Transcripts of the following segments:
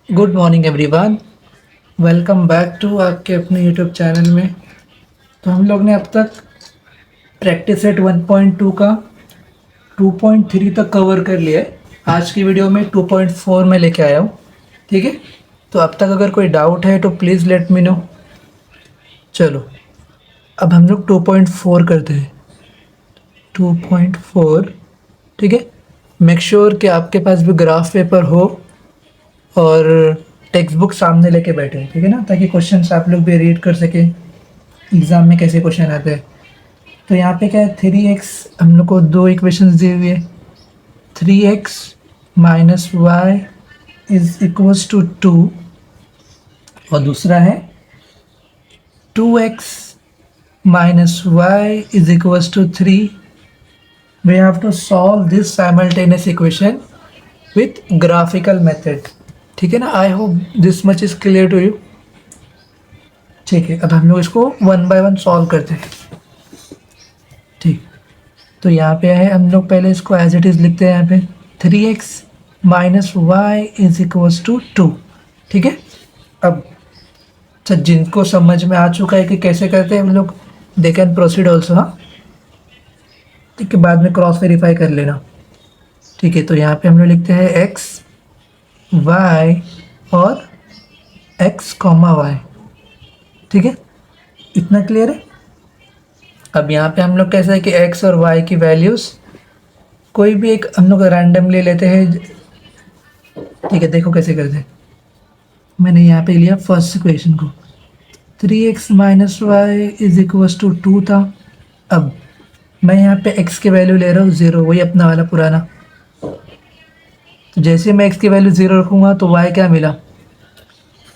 Good morning everyone. Welcome back to आपके अपने YouTube channel में। तो हम लोग ने अब तक प्रैक्टिस सेट 1.2 का 2.3 तक कवर कर लिया है। आज की वीडियो में 2.4 में लेके आया हूँ। ठीक है, तो अब तक अगर कोई डाउट है तो प्लीज़ लेट मी नो। चलो अब हम लोग 2.4 करते हैं। 2.4, ठीक है। मेक श्योर कि आपके पास भी ग्राफ पेपर हो और टेक्स्ट बुक सामने लेके बैठे, ठीक है ना, ताकि क्वेश्चंस आप लोग भी रीड कर सकें एग्ज़ाम में कैसे क्वेश्चन आते हैं। तो यहाँ पे क्या है, 3x, हम लोग को दो इक्वेशंस दी हुई है। 3x minus y is equals to 2 और दूसरा है 2x minus y is equals to 3। We have to solve this simultaneous equation with graphical method. ठीक है ना, I hope this much is clear to you. ठीक है, अब हम लोग इसको वन बाय वन सॉल्व करते हैं। ठीक, तो यहाँ पे है, हम लोग पहले इसको एज इट इज़ लिखते हैं। यहाँ पे 3x minus y is equals to 2। ठीक है, अब अच्छा, जिनको समझ में आ चुका है कि कैसे करते हैं हम लोग, दे कैन प्रोसीड ऑल्सो। हाँ, ठीक है, बाद में क्रॉस वेरीफाई कर लेना। ठीक है, तो यहाँ पे हम लोग लिखते हैं x y और x कॉमा वाई। ठीक है, इतना क्लियर है। अब यहाँ पे हम लोग कैसा है कि x और y की वैल्यूज़ कोई भी एक हम लोग रैंडमली लेते हैं। ठीक है, देखो कैसे करते हैं। मैंने यहाँ पे लिया फर्स्ट इक्वेशन को, 3x minus y is equals to 2 था। अब मैं यहाँ पे x की वैल्यू ले रहा हूँ 0, वही अपना वाला पुराना। तो जैसे मैं x की वैल्यू 0 रखूँगा तो y क्या मिला,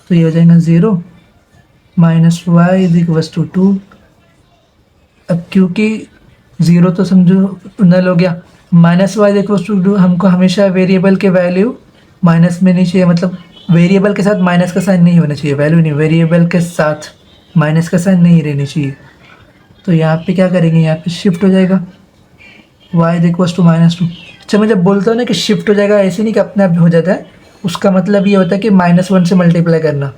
तो ये हो जाएगा 0 minus y is equals to 2। अब क्योंकि 0 तो समझो नल हो गया, minus y is equals to 2, हमको हमेशा वेरिएबल के वैल्यू माइनस में नहीं चाहिए, मतलब वेरिएबल के साथ माइनस का साइन नहीं होना चाहिए, वैल्यू नहीं, वेरिएबल के साथ माइनस का साइन नहीं रहनी चाहिए। तो यहाँ पे क्या करेंगे, यहाँ पे शिफ्ट हो जाएगा y इज इक्वल्स टू -2। अच्छा, मैं जब बोलता हूँ ना कि शिफ्ट हो जाएगा, ऐसे नहीं कि अपने आप हो जाता है, उसका मतलब ये होता है कि -1 से मल्टीप्लाई करना।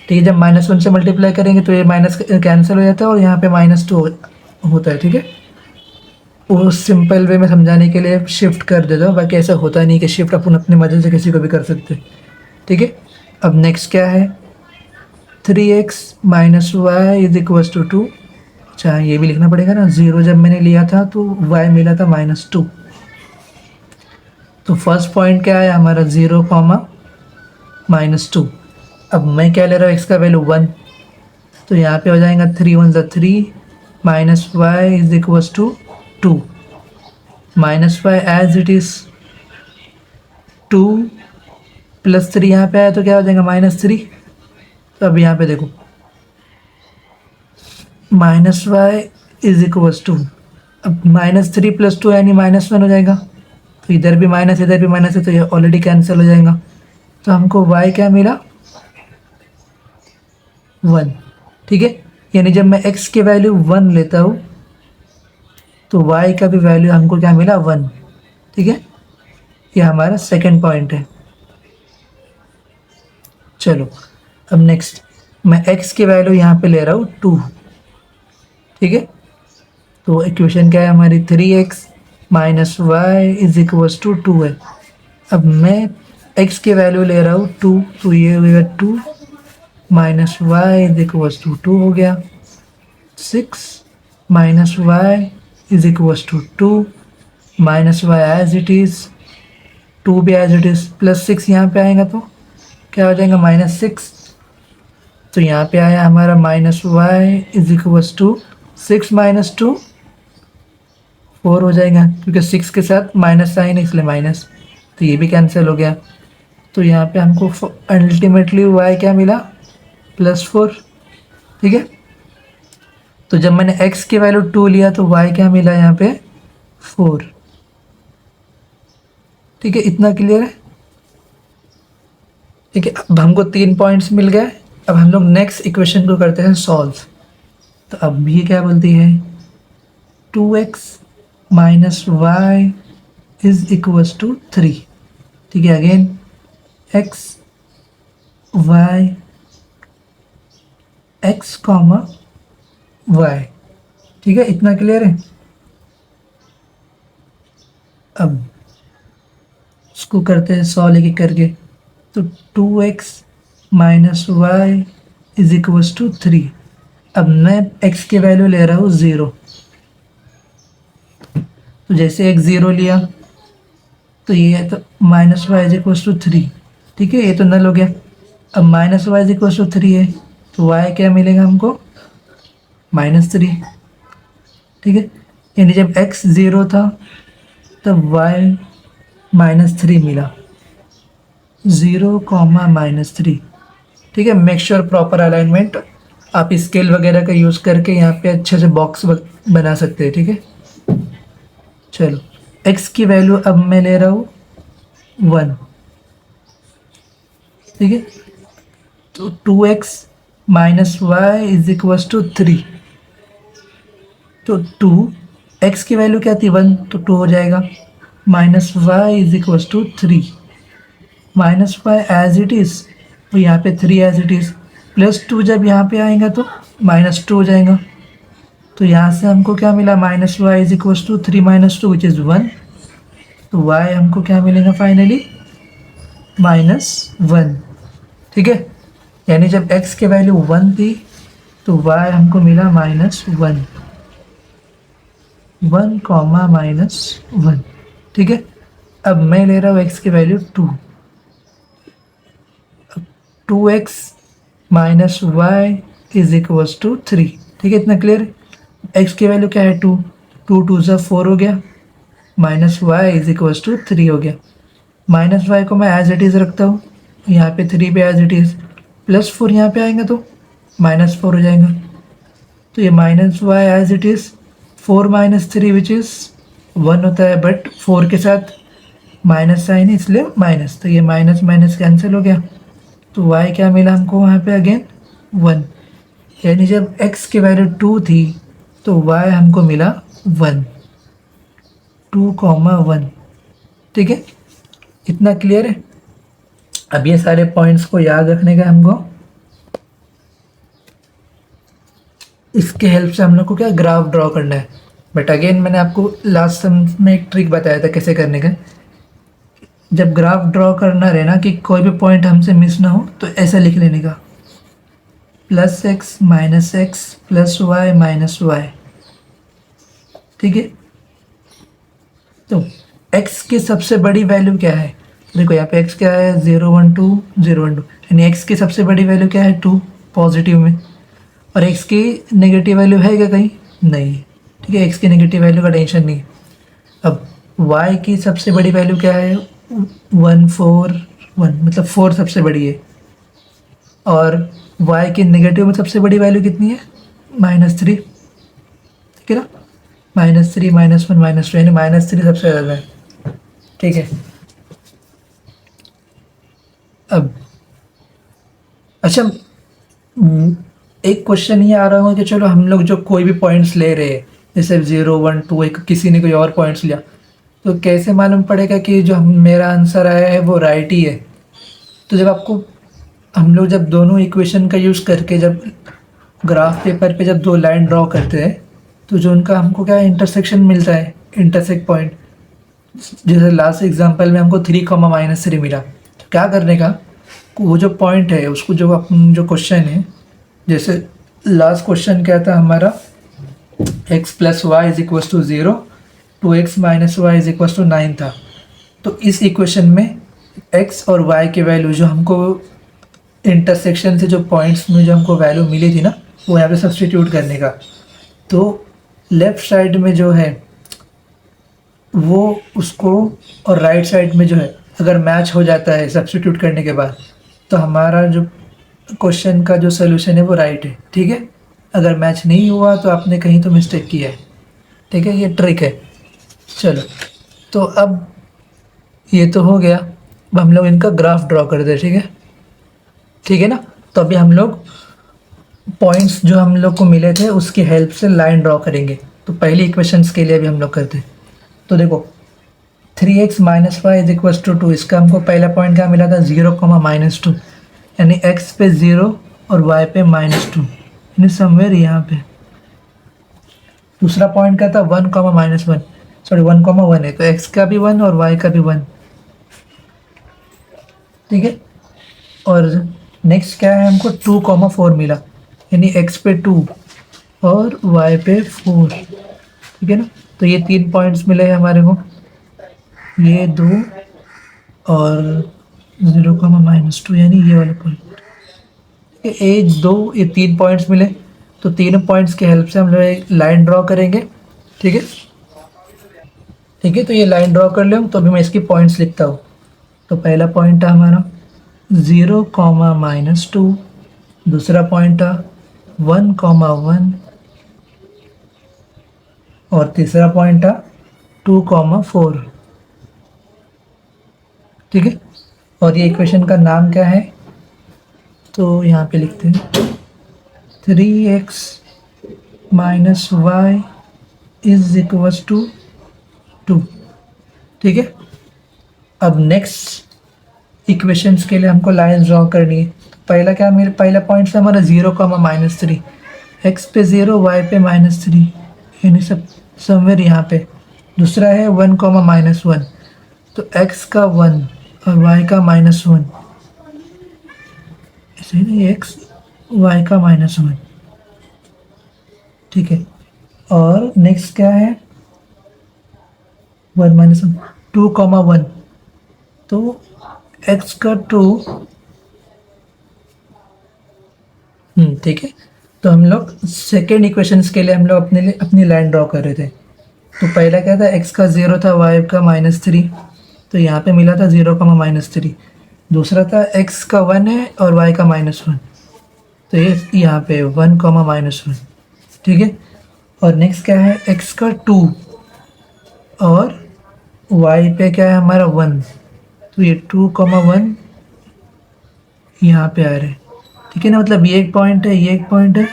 ठीक है, जब -1 से मल्टीप्लाई करेंगे तो ये माइनस कैंसिल हो जाता है और यहाँ पे -2 होता है। ठीक है, वो सिंपल वे में समझाने के लिए शिफ्ट कर देता हूँ, बाकी ऐसा होता नहीं कि शिफ्ट अपन अपने मर्जी से किसी को भी कर सकते। ठीक है, अब नेक्स्ट क्या है, 3x minus y is equals to 2। अच्छा, ये भी लिखना पड़ेगा ना, 0 जब मैंने लिया था तो y मिला था -2। तो फर्स्ट पॉइंट क्या है हमारा, 0 कॉमा -2। अब मैं क्या ले रहा हूँ, x का वैल्यू 1, तो यहाँ पे हो जाएगा 3 1 ज़ा 3 minus y is equals to 2। Minus y as it is 2 plus 3 यहाँ पे आया तो क्या हो जाएगा -3। तो अब यहाँ पे देखो minus y is equals to, अब -3 + 2 यानी -1 हो जाएगा। तो इधर भी माइनस इधर भी माइनस है, तो ये ऑलरेडी कैंसिल हो जाएगा। तो हमको y क्या मिला, 1। ठीक है, यानी जब मैं x की वैल्यू 1 लेता हूँ तो y का भी वैल्यू हमको क्या मिला, 1। ठीक है, ये हमारा सेकंड पॉइंट है। चलो अब नेक्स्ट, मैं x की वैल्यू यहाँ पे ले रहा हूँ 2। ठीक है, तो इक्वेशन क्या है हमारी, 3x minus y is equals to 2 है। अब मैं x की वैल्यू ले रहा हूँ 2, तो ये हो गया 2 minus y is equals to 2 हो गया। 6 minus y is equals to 2 minus y as it is, 2 भी एज इट इज़, प्लस 6 यहाँ पे आएगा तो क्या हो जाएगा, -6। तो यहाँ पे आया हमारा minus y is equals to 6 minus 2 4 हो जाएगा, क्योंकि 6 के साथ माइनस साइन है इसलिए माइनस, तो ये भी कैंसिल हो गया। तो यहाँ पे हमको अल्टीमेटली y क्या मिला, +4। ठीक है, तो जब मैंने x की वैल्यू 2 लिया तो y क्या मिला यहाँ पे, 4। ठीक है, इतना क्लियर है। ठीक है, अब हमको 3 पॉइंट्स मिल गए। अब हम लोग नेक्स्ट इक्वेशन को करते हैं सॉल्व। तो अब ये क्या बोलती है, 2x minus y is equals to 3। ठीक है, again x y x comma y. ठीक है, इतना क्लियर है। अब इसको करते हैं सॉल्व एक एक करके। तो 2x minus y is equals to 3। अब मैं x की वैल्यू ले रहा हूँ 0। तो जैसे x 0 लिया तो ये है, तो minus y is equals to 3। ठीक है, ये तो नल हो गया। अब minus y is equals to 3 है, तो y क्या मिलेगा हमको? -3। ठीक है, यानी जब x 0 था तब y -3 मिला। 0 कॉमा -3। ठीक है, मेक श्योर प्रॉपर अलाइनमेंट। आप स्केल वगैरह का यूज़ करके यहाँ पे अच्छे से बॉक्स बना सकते हैं। ठीक है, चलो x की वैल्यू अब मैं ले रहा हूँ 1। ठीक है, तो 2x minus y is equals to 3। तो 2x की वैल्यू क्या थी? 1, तो 2 हो जाएगा। Minus y is equals to 3। Minus y as it is, तो यहाँ पे 3 एज इट इज़, +2 जब यहाँ पे आएगा तो -2 हो जाएगा। तो यहाँ से हमको क्या मिला? Minus y is equals to 3 minus 2 which is 1। तो y हमको क्या मिलेगा फाइनली? -1। ठीक है, यानी जब x की वैल्यू 1 थी तो y हमको मिला -1। 1 कॉमा -1। ठीक है, अब मैं ले रहा हूँ x की value 2। 2x minus y is equals to 3। ठीक है, इतना क्लियर है। x की वैल्यू क्या है? 2। 2 2 ज़ा 4 हो गया, minus y is equals to 3 हो गया। माइनस वाई को मैं एज इट इज़ रखता हूँ, यहाँ पे 3 पे एज इट इज़, +4 यहाँ पे आएगा तो -4 हो जाएगा। तो ये minus y as it is 4 - 3 which is 1 होता है, बट 4 के साथ माइनस साइन है इसलिए माइनस, तो ये माइनस माइनस कैंसिल हो गया। तो y क्या मिला हमको वहाँ पे? अगेन 1। यानी जब x की वैल्यू 2 थी तो y हमको मिला 1। 2,1। ठीक है, इतना क्लियर है। अब ये सारे पॉइंट्स को याद रखने का हमको, इसके हेल्प से हम लोग को क्या ग्राफ ड्रॉ करना है। बट अगेन मैंने आपको लास्ट सम में एक ट्रिक बताया था कैसे करने का। जब ग्राफ ड्रॉ करना रहे ना कि कोई भी पॉइंट हमसे मिस ना हो, तो ऐसा लिख लेने का, +x - x +y - y। ठीक है, तो x की सबसे बड़ी वैल्यू क्या है? देखो यहाँ पे x क्या है? 0 1 2 0 1 2, यानी x की सबसे बड़ी वैल्यू क्या है? 2 पॉजिटिव में। और x की नेगेटिव वैल्यू है क्या कहीं? नहीं। ठीक है, x की नेगेटिव वैल्यू का टेंशन नहीं। अब y की सबसे बड़ी वैल्यू क्या है? 1 4 1, मतलब 4 सबसे बड़ी है। और y की नेगेटिव में सबसे बड़ी वैल्यू कितनी है? -3। ठीक है ना, -3 -1 -2, यानी -3 सबसे ज़्यादा है। ठीक है, अब अच्छा, एक क्वेश्चन ये आ रहा होगा कि चलो हम लोग जो कोई भी पॉइंट्स ले रहे हैं, जैसे 0 1 2, एक किसी ने कोई और पॉइंट्स लिया, तो कैसे मालूम पड़ेगा कि जो मेरा आंसर आया है वो राइट ही है? तो जब आपको, हम लोग जब दोनों इक्वेशन का यूज़ करके जब ग्राफ पेपर पे जब 2 लाइन ड्रॉ करते हैं, तो जो उनका हमको क्या इंटरसेक्शन मिलता है, इंटरसेक्ट पॉइंट। जैसे लास्ट एग्जांपल में हमको 3, -3 मिला, तो क्या करने का, वो जो पॉइंट है उसको, जो अपन जो क्वेश्चन है, जैसे लास्ट क्वेश्चन क्या था हमारा, x + y is equals to 0, 2x - y is equals to 9 था। तो इस इक्वेशन में x और y के वैल्यू जो हमको इंटरसेक्शन से जो पॉइंट्स में जो हमको वैल्यू मिली थी ना, वो यहाँ पे सब्सटीट्यूट करने का। तो लेफ़्ट साइड में जो है वो उसको, और राइट साइड में जो है अगर मैच हो जाता है सब्सटीट्यूट करने के बाद, तो हमारा जो क्वेश्चन का जो सोल्यूशन है वो राइट है। ठीक है, अगर मैच नहीं हुआ तो आपने कहीं तो मिस्टेक किया है। ठीक है, ये ट्रिक है। चलो, तो अब ये तो हो गया। अब हम लोग इनका ग्राफ ड्रॉ करते हैं। ठीक है, ठीक है ना। तो अभी हम लोग पॉइंट्स जो हम लोग को मिले थे उसकी हेल्प से लाइन ड्रॉ करेंगे। तो पहली इक्वेशंस के लिए भी हम लोग करते हैं। तो देखो 3x - y is equals to 2, इसका हमको पहला पॉइंट क्या मिला था? 0, -2। यानी x पे 0 और y पे -2, यानी समवेयर यहाँ पे। दूसरा पॉइंट क्या था, 1, -1, सॉरी 1, 1 है, तो x का भी 1 और y का भी 1, ठीक है। और नेक्स्ट क्या है, हमको 2, 4 मिला, यानी x पे 2 और y पे 4, ठीक है ना। तो ये 3 पॉइंट्स मिले हैं हमारे को, ये 2 और 0, -2, यानी ये वाला पॉइंट, एक 2, ये 3 पॉइंट्स मिले। तो तीनों पॉइंट्स की हेल्प से हम लोग एक लाइन ड्रॉ करेंगे, ठीक है। ठीक है, तो ये लाइन ड्रॉ कर ले, तो अभी मैं इसकी पॉइंट्स लिखता हूँ। तो पहला पॉइंट था हमारा 0, -2, दूसरा पॉइंट था 1, 1 और तीसरा पॉइंट था 2, 4, ठीक है। और ये इक्वेशन का नाम क्या है, तो यहाँ पे लिखते हैं 3x - y = 2, ठीक है। अब नेक्स्ट इक्वेशंस के लिए हमको लाइन ड्रॉ करनी है। तो पहला क्या, मेरे पहला पॉइंट से हमारा 0, -3, x पे 0, y पे -3, यानी सब समवेयर यहाँ पे। दूसरा है 1, -1, तो x का 1 और y का -1, ऐसे ही नहीं, x y का -1, ठीक है। और नेक्स्ट क्या है 1, -1, 2, 1, तो x का 2, ठीक है। तो हम लोग सेकेंड इक्वेशंस के लिए हम लोग अपनी लाइन ड्रॉ कर रहे थे। तो पहला क्या था, x का 0 था, y का -3, तो यहाँ पे मिला था 0, -3। दूसरा था x का 1 है और y का -1, तो ये यहाँ पे 1, -1, ठीक है। और नेक्स्ट क्या है, x का 2 और y पे क्या है हमारा 1, तो ये 2, 1 यहाँ पे आ रहे हैं, ठीक है ना। मतलब ये एक पॉइंट है, ये एक पॉइंट है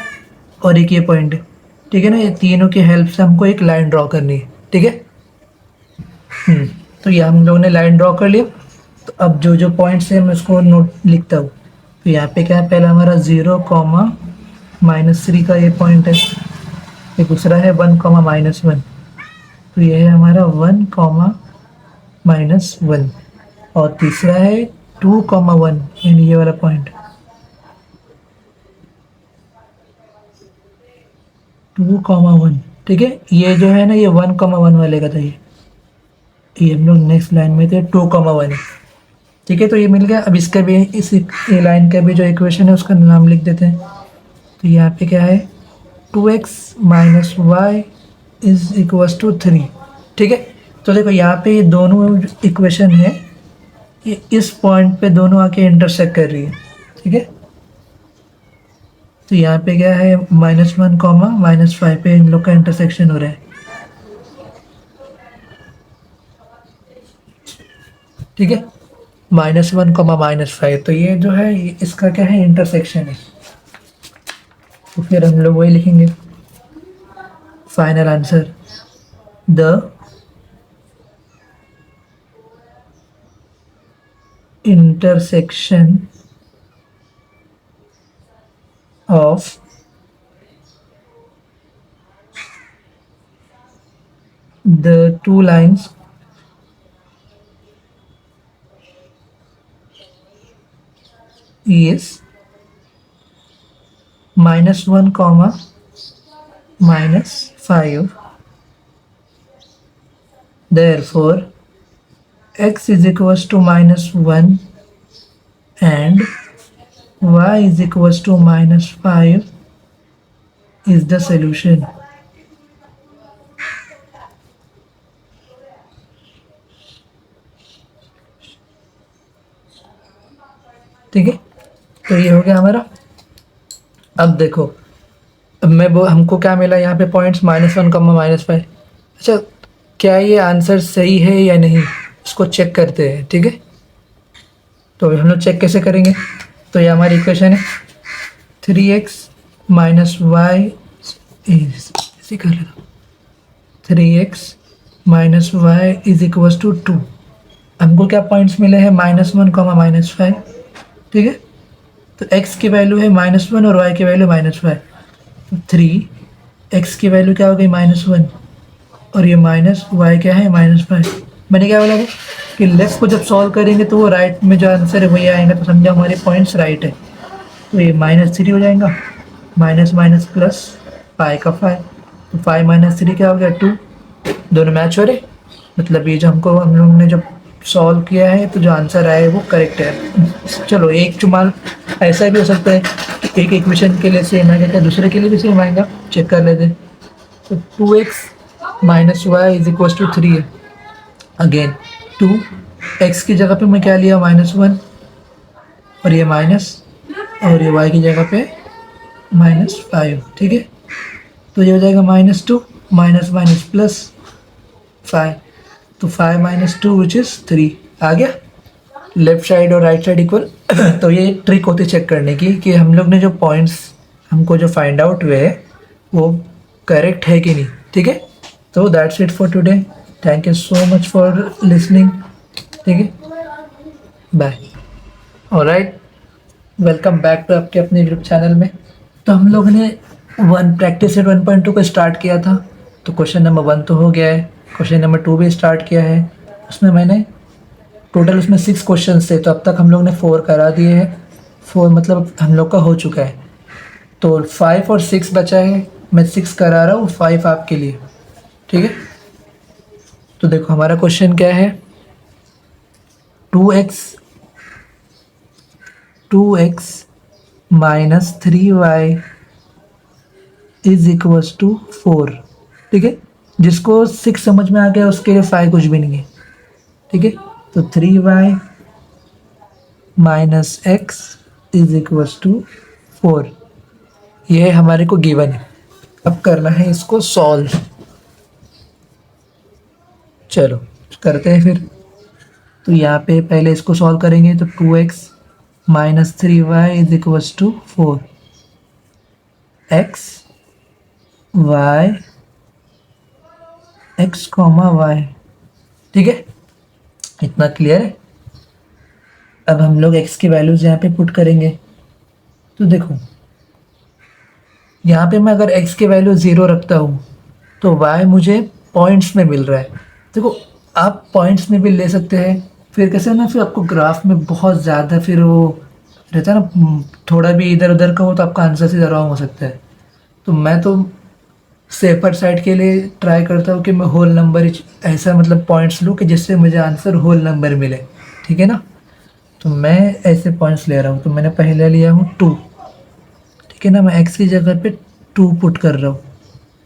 और एक ये पॉइंट है, ठीक है ना। ये तीनों की हेल्प से हमको एक लाइन ड्रॉ करनी है, ठीक है। तो ये हम लोगों ने लाइन ड्रॉ कर लिया। तो अब जो जो पॉइंट्स है मैं उसको नोट लिखता हूँ। तो यहाँ पे क्या है, पहला हमारा 0, -3 का ये पॉइंट है, ये दूसरा है 1, -1, तो ये है हमारा 1, -1, और तीसरा है 2, 1, यानी ये वाला पॉइंट 2, 1, ठीक है। ये जो है ना, ये 1, 1 वाले का था, ये हम लोग नेक्स्ट लाइन में थे 2, 1, ठीक है। तो ये मिल गया। अब इसका भी ये लाइन का भी जो इक्वेशन है उसका नाम लिख देते हैं। तो यहाँ पे क्या है, 2x - y = 3, ठीक है। तो देखो यहाँ पे ये दोनों इक्वेशन है, ये इस पॉइंट पे दोनों आके इंटरसेक्ट कर रही है, ठीक है। तो यहाँ पे क्या है, -1, -5 पे इन लोग का इंटरसेक्शन हो रहा है, ठीक है। -1, -5, तो ये जो है इसका क्या है, इंटरसेक्शन है। तो फिर हम लोग वही लिखेंगे, final answer the intersection of the two lines is -1, -5. Therefore x = -1 and y = -5 is the solution. ठीक है, तो ये हो गया हमारा। अब देखो, अब मैं वो हमको क्या मिला यहाँ पे पॉइंट्स -1, -5। अच्छा, क्या ये आंसर सही है या नहीं, इसको चेक करते हैं, ठीक है। तो हम लोग चेक कैसे करेंगे, तो ये हमारी इक्वेशन है 3x - y इसी कर लेता, 3x - y = 2। हमको क्या पॉइंट्स मिले हैं, -1, -5, ठीक है। तो x की वैल्यू है -1 और y की वैल्यू -5, तो 3x की वैल्यू क्या हो गई -1 और ये माइनस y क्या है -5। मैंने क्या बोला था कि लेफ्ट को जब सॉल्व करेंगे तो वो राइट में जो आंसर है वही आएगा, तो समझा हमारे पॉइंट्स राइट है। तो ये -3 हो जाएगा, माइनस माइनस प्लस पाई का 5, तो 5 - 3 क्या हो गया 2, दोनों मैच हो रहे, मतलब ये जो हम लोग ने जब सॉल्व किया है तो जो आंसर आया है वो करेक्ट है। चलो एक चुमाल ऐसा भी हो सकता है कि एक इक्वेशन के लिए सेम आएगा, क्या दूसरे के लिए भी सेम आएगा, चेक कर लेते हैं। तो 2x - y is equal to 3 है। अगेन 2x की जगह पे मैं क्या लिया -1 और ये माइनस, और ये y की जगह पे -5, ठीक है। तो ये हो जाएगा -2 माइनस माइनस प्लस 5, तो 5 - 2 विच इज़ 3 आ गया, लेफ्ट साइड और राइट साइड इक्वल। तो ये ट्रिक होती है चेक करने की कि हम लोग ने जो पॉइंट्स हमको जो फाइंड आउट हुए हैं वो करेक्ट है कि नहीं, ठीक है। तो that's it for today, thank you so much for listening, ठीक है, bye. Alright, welcome back to आपके अपने यूट्यूब चैनल में। तो हम लोग ने प्रैक्टिस सेट 1.2 को स्टार्ट किया था, तो क्वेश्चन नंबर 1 तो हो गया है, क्वेश्चन नंबर 2 भी स्टार्ट किया है। उसमें मैंने टोटल उसमें 6 क्वेश्चन थे, तो अब तक हम लोग ने 4 करा दिए हैं, 4 मतलब हम लोग का हो चुका है। तो 5 और 6 बचा है, मैं 6 करा रहा हूँ, 5 आपके लिए, ठीक है। तो देखो हमारा क्वेश्चन क्या है, 2x - 3y is equals to 4, ठीक है। जिसको 6 समझ में आ गया उसके लिए 5 कुछ भी नहीं है, ठीक है। तो 3y - x is equals to 4, ये हमारे को गिवन है। अब करना है इसको सॉल्व, चलो करते हैं फिर। तो यहाँ पे पहले इसको सॉल्व करेंगे, तो 2x - 3y is equals to 4, x y, ठीक है, इतना क्लियर है। अब हम लोग x की वैल्यूज यहाँ पे पुट करेंगे, तो देखो यहाँ पे मैं अगर x की वैल्यू 0 रखता हूँ तो y मुझे पॉइंट्स में मिल रहा है। देखो आप पॉइंट्स में भी ले सकते हैं, फिर कैसे ना, फिर आपको ग्राफ में बहुत ज़्यादा फिर वो रहता है ना, थोड़ा भी इधर उधर का हो तो आपका आंसर सीधा रॉन्ग हो सकता है। तो मैं तो सेफर साइड के लिए ट्राई करता हूँ कि मैं होल नंबर ऐसा मतलब पॉइंट्स लूँ कि जिससे मुझे आंसर होल नंबर मिले, ठीक है ना। तो मैं ऐसे पॉइंट्स ले रहा हूँ, तो मैंने पहले लिया हूँ 2, ठीक है ना, मैं x की जगह पे 2 पुट कर रहा हूँ।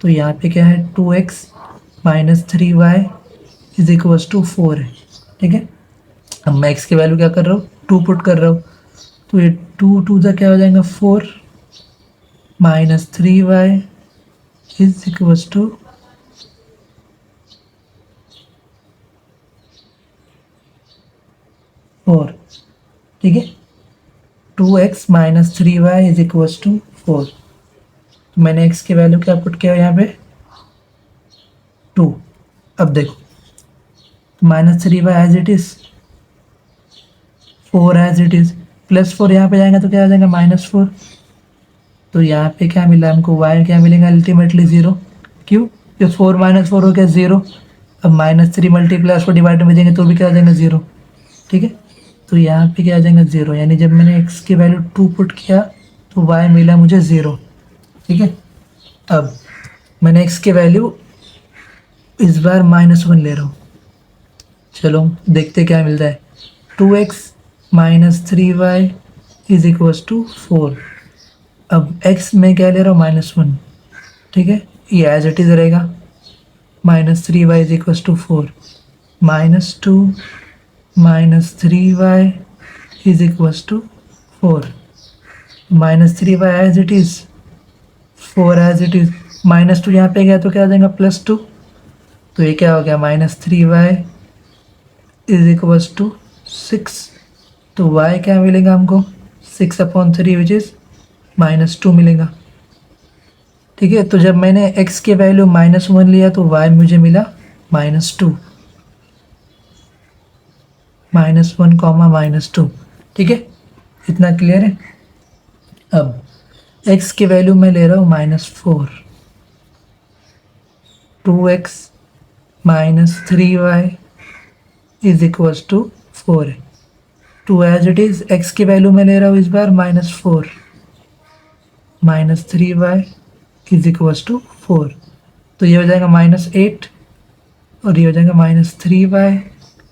तो यहाँ पे क्या है, 2x - 3y is equals to 4 है, ठीक है। अब मैं x की वैल्यू क्या कर रहा हूँ, 2 पुट कर रहा हूँ, तो ये 2 2 ज़ा क्या हो जाएगा 4 - 3y इज इक्वल्स टू 4, ठीक है। 2x - 3y is equals to 4, तो मैंने x की वैल्यू क्या पुट किया यहाँ पे 2। अब देखो -3y as it is, 4 as it is, +4 यहाँ पे जाएगा तो क्या आ जाएगा -4। तो यहाँ पे क्या मिला हमको, y क्या मिलेगा अल्टीमेटली 0, क्यों, ये 4 - 4 हो गया 0। अब -3 मल्टीप्लाई उसको डिवाइड में देंगे तो भी क्या आ जाएगा 0, ठीक है। तो यहाँ पे क्या आ जाएगा 0, यानी जब मैंने x की वैल्यू 2 पुट किया तो y मिला मुझे 0, ठीक है। अब मैंने x की वैल्यू इस बार -1 ले रहा हूँ, चलो देखते क्या मिलता है। 2x - 3y is equals to 4, अब x में क्या ले रहा हूँ -1, ठीक है, ये एज इट इज़ रहेगा। -3y is equals to 4, -2 - 3y is equals to 4, -3y as it is, 4 as it is, -2 यहाँ पे गया तो क्या आ जाएगा +2, तो ये क्या हो गया -3y इज इक्वल्स टू 6, तो y क्या मिलेगा हमको 6/3 विच इज़ -2 मिलेगा, ठीक है। तो जब मैंने x की वैल्यू -1 लिया तो y मुझे मिला -2, -1, -2, ठीक है, इतना क्लियर है। अब x की वैल्यू मैं ले रहा हूँ -4, 2x -3y is equals to 4 है। Two as it is x की वैल्यू मैं ले रहा हूँ इस बार -4, -3y इज इक्वल्स टू 4, तो ये हो जाएगा -8 और ये हो जाएगा -3y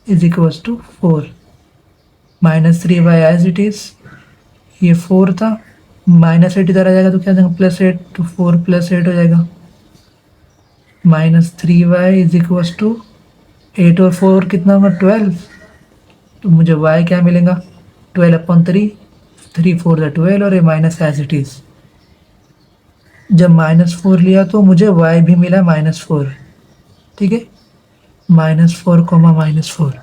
is equals to 4। -3y as it is, ये 4 था, -8 इधर आ जाएगा तो क्या हो जाएगा +8, तो 4 + 8 हो जाएगा, -3y इज इक्वल्स टू 8 और 4 कितना होगा 12, तो मुझे y क्या मिलेगा 12/3, 3 4 12 और ये माइनस एज इट इज़। जब -4 लिया तो मुझे y भी मिला -4, ठीक है, -4, -4,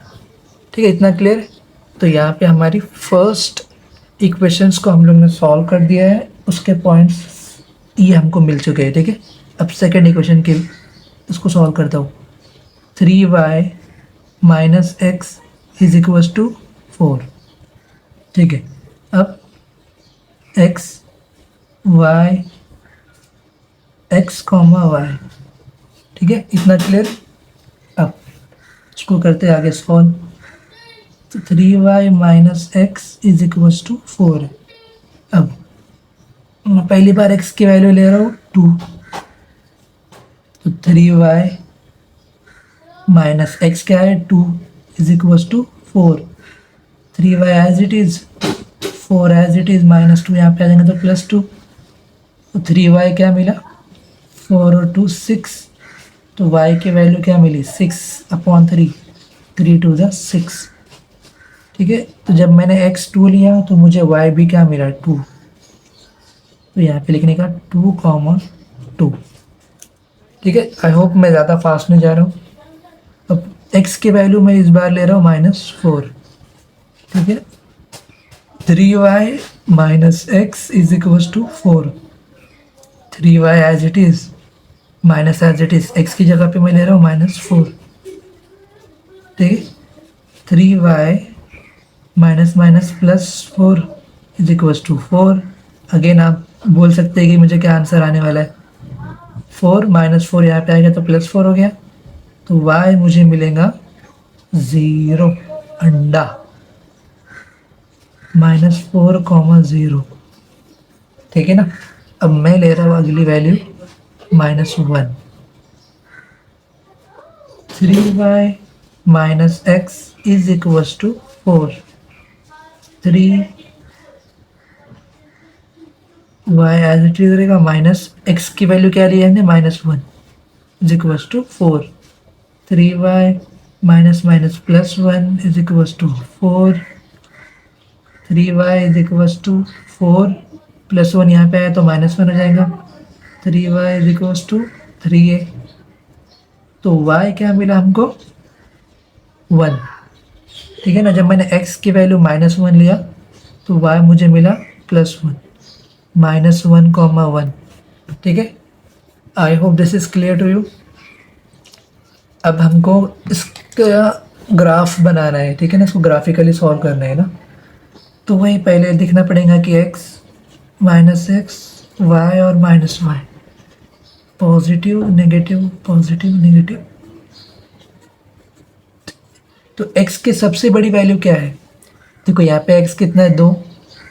ठीक है, इतना क्लियर है। तो यहाँ पे हमारी फर्स्ट इक्वेशंस को हम लोग ने सॉल्व कर दिया है, उसके पॉइंट्स ये हमको मिल चुके हैं, ठीक है। अब सेकेंड इक्वेशन के इसको सॉल्व करता हूँ। 3y - x is equals to 4, ठीक है। अब x y y, ठीक है, इतना क्लियर। अब इसको करते हैं आगे सॉल्व। तो 3y - x is equals to 4 है। अब मैं पहली बार x की वैल्यू ले रहा हूँ 2, तो 3y - x क्या है 2 is equals to 4, 3y as it is, 4 as it is, -2 यहाँ पे आ जाएंगे तो +2, तो 3y क्या मिला 4 और 2 6, तो y की वैल्यू क्या मिली 6/3, 3 2 6, ठीक है। तो जब मैंने x 2 लिया तो मुझे y भी क्या मिला 2, तो यहाँ पे लिखने का 2, 2, ठीक है। आई होप मैं ज़्यादा फास्ट नहीं जा रहा हूँ। अब x की वैल्यू मैं इस बार ले रहा हूँ -4, ठीक है। 3y - x is equals to 4, 3y as it is, minus as it is, x की जगह पे मैं ले रहा हूँ -4, ठीक है। 3y -4 is equals to 4। Again आप बोल सकते हैं कि मुझे क्या आंसर आने वाला है, 4 -4 यहाँ पे आएगा तो +4 हो गया, तो y मुझे मिलेगा 0, अंडा, -4, 0, ठीक है ना। अब मैं ले रहा हूँ अगली value -1, 3y - x is equals to 4, 3y as it is रहेगा, -x की वैल्यू क्या ली है -1 is equals to 4, 3y -+1 is equals to 4, 3y is equals to 4 +1 यहाँ पे आया तो -1 हो जाएगा, 3y is equals to 3a, तो y क्या मिला हमको 1, ठीक है ना। जब मैंने x की वैल्यू -1 लिया तो y मुझे मिला +1, -1, 1, ठीक है। I hope this is clear to you. अब हमको इसका ग्राफ बनाना है, ठीक है ना, इसको ग्राफिकली सॉल्व करना है ना, तो वही पहले दिखना पड़ेगा कि x -x, y और -y, positive negative, positive negative. तो x की सबसे बड़ी वैल्यू क्या है, देखो यहाँ पे x कितना है 2,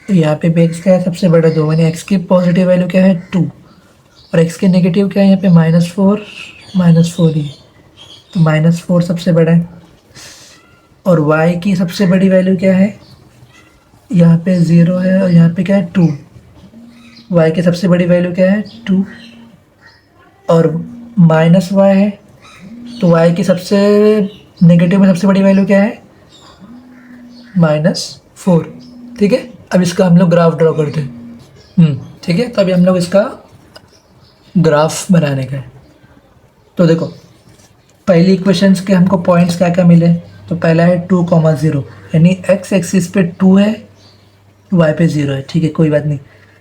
तो यहाँ पे भी x क्या है सबसे बड़ा 2, यानी x की पॉजिटिव वैल्यू क्या है 2, और x की नेगेटिव क्या है यहाँ पे -4 ही, तो -4 सबसे बड़ा है। और y की सबसे बड़ी वैल्यू क्या है, यहाँ पे 0 है और यहाँ पे क्या है 2, y की सबसे बड़ी वैल्यू क्या है 2, और -y है, तो y की सबसे नेगेटिव में सबसे बड़ी वैल्यू क्या है -4, ठीक है। अब इसका हम लोग ग्राफ ड्रॉ करते हैं, ठीक है। तो अभी हम लोग इसका ग्राफ बनाने का है। तो देखो पहली इक्वेशंस के हमको पॉइंट्स क्या क्या मिले, तो पहला है 2, 0, यानी x एक्सिस पे 2 है, y पे 0 है, ठीक है, कोई बात नहीं।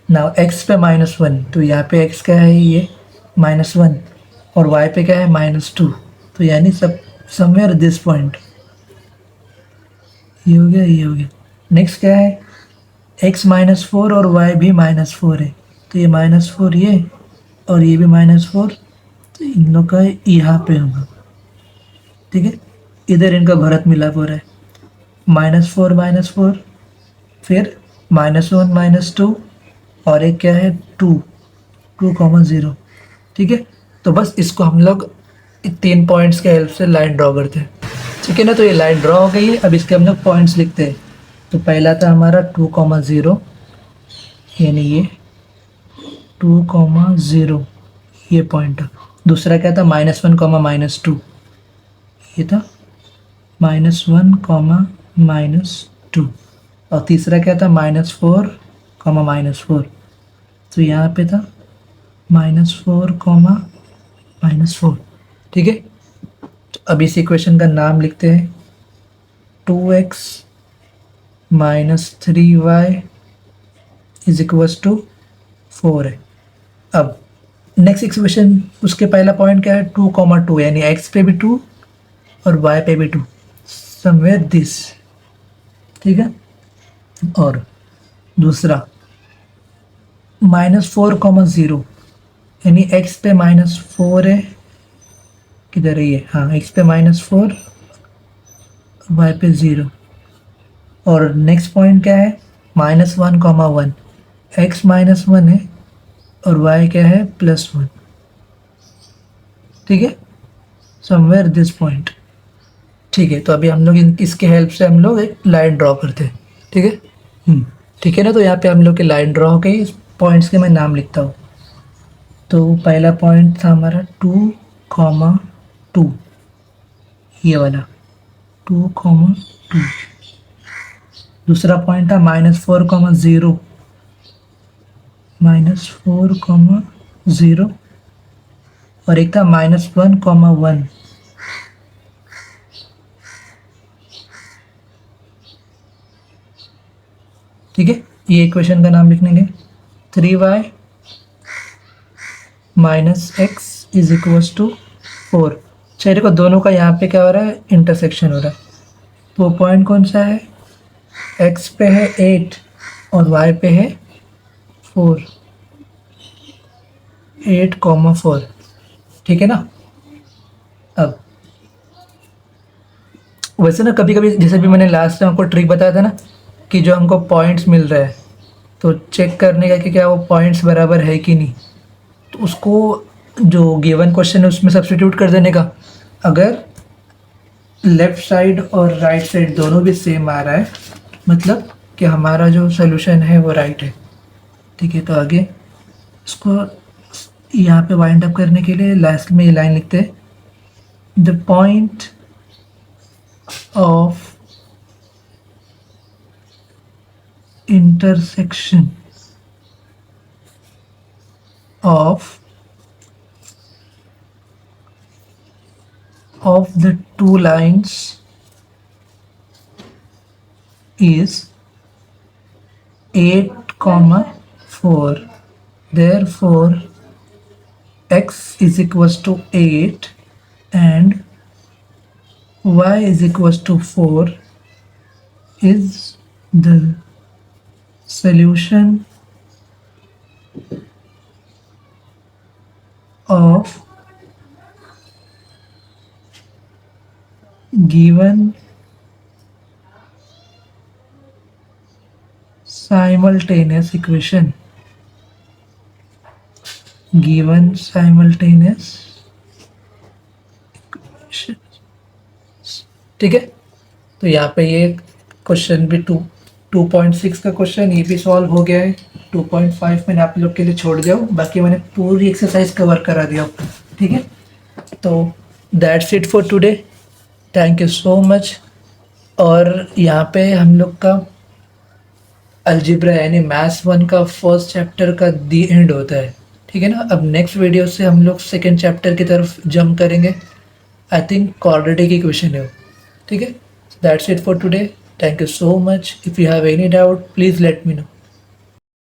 नाउ x पे -1, तो यहाँ पे x क्या है ये -1, और y पे क्या है -2, तो यानी सब समवेयर दिस पॉइंट, ये हो गया ये हो गया। नेक्स्ट क्या है x -4 और y भी -4 है, तो ये -4 ये और ये भी -4, तो इन लोग का यहाँ पे होगा, ठीक है। इधर इनका भरत मिलाप हो रहा है, -4 -4, फिर -1 -2 और एक क्या है 2, 2,0, ठीक है। तो बस इसको हम लोग 3 पॉइंट्स के हेल्प से लाइन ड्रॉ करते हैं, ठीक है ना। तो ये लाइन ड्रॉ हो गई है, अब इसके हम लोग पॉइंट्स लिखते हैं। तो पहला था हमारा 2,0, यानी ये 2,0 ये पॉइंट। दूसरा क्या था -1, -2, ये था -1, -2। और तीसरा क्या था -4, -4, तो यहाँ पे था -4, -4, ठीक है। तो अब इस इक्वेशन का नाम लिखते हैं, 2x - 3y = 4 है। अब नेक्स्ट इक्वेशन, उसके पहला पॉइंट क्या है 2, 2, यानी x पे भी 2 और y पे भी 2, समवेयर दिस, ठीक है। और दूसरा -4, 0, यानी x पे -4 है, किधर है ये, हाँ x पे -4, y पे 0। और नेक्स्ट पॉइंट क्या है -1, 1, x -1 है और y क्या है +1, ठीक है, समवेयर दिस पॉइंट, ठीक है। तो अभी हम लोग इसके हेल्प से हम लोग एक लाइन ड्रॉ करते हैं, ठीक है। ठीक है ना। तो यहाँ पे हम लोग की लाइन ड्रॉ हो गई, इस पॉइंट्स के मैं नाम लिखता हूँ। तो पहला पॉइंट था हमारा 2, 2, ये वाला 2, 2। दूसरा पॉइंट था -4, 0, -4, 0, और एक था -1, 1, ठीक है। ये इक्वेशन का नाम लिखेंगे 3y - x = 4। चलिए, को दोनों का यहाँ पे क्या हो रहा है, इंटरसेक्शन हो रहा है। तो वो पॉइंट कौन सा है, x पे है 8 और y पे है 4, 8, 4, ठीक है ना। अब वैसे ना कभी कभी, जैसे भी मैंने लास्ट में आपको ट्रिक बताया था ना, कि जो हमको पॉइंट्स मिल रहे हैं तो चेक करने का कि क्या वो पॉइंट्स बराबर है कि नहीं, तो उसको जो गिवन क्वेश्चन है उसमें सब्स्टिट्यूट कर देने का। अगर लेफ़्ट साइड और राइट साइड दोनों भी सेम आ रहा है, मतलब कि हमारा जो सोल्यूशन है वो राइट है, ठीक है। तो आगे इसको यहाँ पे वाइंड अप करने के लिए लास्ट में ये लाइन लिखते हैं, the point of intersection of the two lines is 8, 4. Therefore x = 8 and y = 4 is the solution of given simultaneous equation, given simultaneous equation, ठीक है। तो यहाँ पे ये क्वेश्चन भी 2.6 का क्वेश्चन ये भी सॉल्व हो गया है। 2.5 मैंने आप लोग के लिए छोड़ दिया हूँ, बाकी मैंने पूरी एक्सरसाइज कवर करा दिया आपको, ठीक है। तो that's it for today, thank you so much. और यहाँ पे हम लोग का अलजेब्रा यानी मैथ्स 1 का फर्स्ट चैप्टर का दी एंड होता है, ठीक है ना। अब नेक्स्ट वीडियो से हम लोग सेकेंड चैप्टर की तरफ जंप करेंगे। आई थिंक क्वाड्रेटिक इक्वेशन है वो, ठीक है। That's it for today, thank you so much. If you have any doubt please let me know.